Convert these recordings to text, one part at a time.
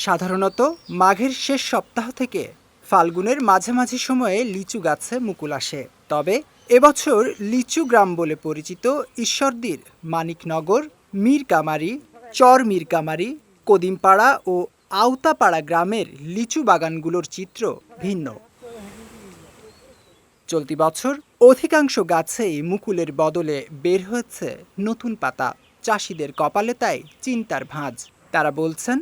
সাধারণত মাঘের শেষ সপ্তাহ থেকে ফাল্গুনের মাঝামাঝি সময়ে লিচু গাছে মুকুল আসে। তবে এবছর লিচু গ্রাম বলে পরিচিত ঈশ্বরদীর মানিকনগর, মীরকামারী, চর মীরকামারী, কদিমপাড়া ও আওতাপাড়া গ্রামের লিচু বাগানগুলোর চিত্র ভিন্ন। চলতি বছর অধিকাংশ গাছেই মুকুলের বদলে বের হয়েছে নতুন পাতা। চাষিদের কপালে তাই চিন্তার ভাঁজ। তারা বলছেন,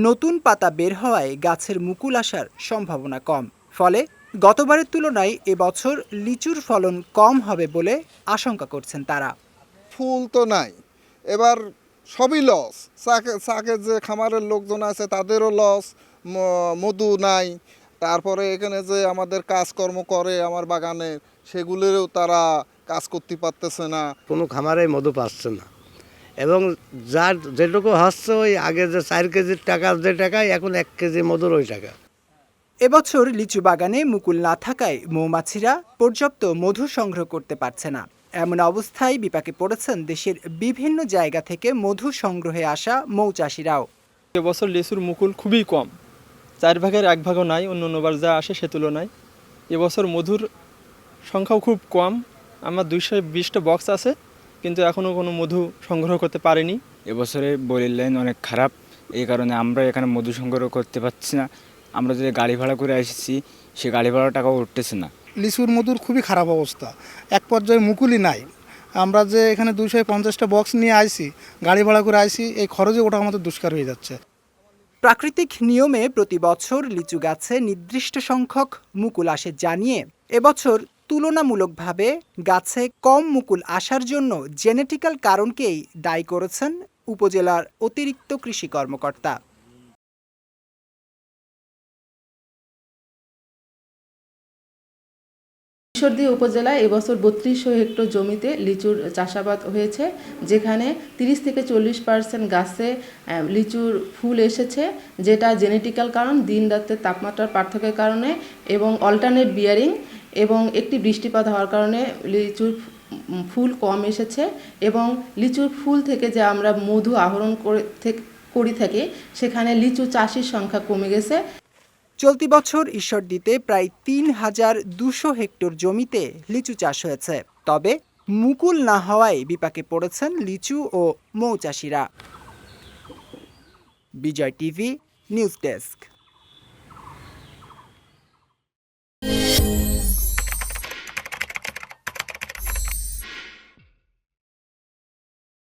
নতুন পাতা বের হওয়ায় গাছের মুকুল আসার সম্ভাবনা কম। ফলে গতবারের তুলনায় এবছর লিচুর ফলন কম হবে বলে আশঙ্কা করছেন তারা। ফুল তো নাই, এবার সবই লস। চাকে যে খামারের লোকজন আছে তাদেরও লস, মধু নাই। তারপরে এখানে যে আমাদের কাজকর্ম করে আমার বাগানে, সেগুলোরও তারা কাজ করতে পারতেছে না। কোনো খামারে মধু পাচ্ছে না, এবং যার যেটুকু হচ্ছে ওই আগে যে 4 কেজির টাকা যে টাকায় এখন 1 কেজি মধুর ওই টাকা। এবছর লিচু বাগানে মুকুল না থাকায় মৌমাছিরা পর্যাপ্ত মধু সংগ্রহ করতে পারছে না। এমন অবস্থায় বিপাকে পড়েছেন দেশের বিভিন্ন জায়গা থেকে মধু সংগ্রহে আসা মৌচাষিরাও। এবছর লিচুর মুকুল খুবই কম, 4 ভাগের 1 ভাগও নাই অন্যবার যা আসে সে তুলনায়। এবছর মধুর সংখ্যাও খুব কম। আমার 220টা বক্স আছে, কিন্তু এখনও কোনো মধু সংগ্রহ করতে পারিনি। এবছরে বলির লাইন অনেক খারাপ, এই কারণে আমরা এখানে মধু সংগ্রহ করতে পারছি না। আমরা যে গাড়ি ভাড়া করে এসেছি সে গাড়ি ভাড়া টাকাও উঠতেছে না। লিচুর মধুর খুবই খারাপ অবস্থা, এক পর্যায়ে মুকুলই নাই। আমরা যে এখানে 250টা বক্স নিয়ে আইছি, গাড়ি ভাড়া করে আইছি, এই খরচে ওটা আমাদের দুষ্কার হয়ে যাচ্ছে। প্রাকৃতিক নিয়মে প্রতি বছর লিচু গাছে নির্দিষ্ট সংখ্যক মুকুল আসে জানিয়ে এবছর তুলনামূলকভাবে গাছে কম মুকুল আসার জন্য জেনেটিক্যাল কারণকেই দায়ী করেছেন উপজেলার অতিরিক্ত কৃষি কর্মকর্তা। ঈশ্বরদী উপজেলায় এবছর 3200 হেক্টর জমিতে লিচুর চাষাবাদ হয়েছে, যেখানে 30 থেকে 40% গাছে লিচুর ফুল এসেছে, যেটা জেনেটিক্যাল কারণ, দিন রাতের তাপমাত্রার পার্থক্যের কারণে এবং অল্টারনেট বিয়ারিং এবং একটি বৃষ্টিপাত হওয়ার কারণে লিচুর ফুল কম এসেছে। এবং লিচুর ফুল থেকে যে আমরা মধু আহরণ করি থাকি, সেখানে লিচু চাষির সংখ্যা কমে গেছে। চলতি বছর ঈশ্বরদীতে প্রায় 3200 হেক্টর জমিতে লিচু চাষ হয়েছে। তবে মুকুল না হওয়ায় বিপাকে পড়েছেন লিচু ও মৌচাষিরা। বিজয় টিভি নিউজ ডেস্ক।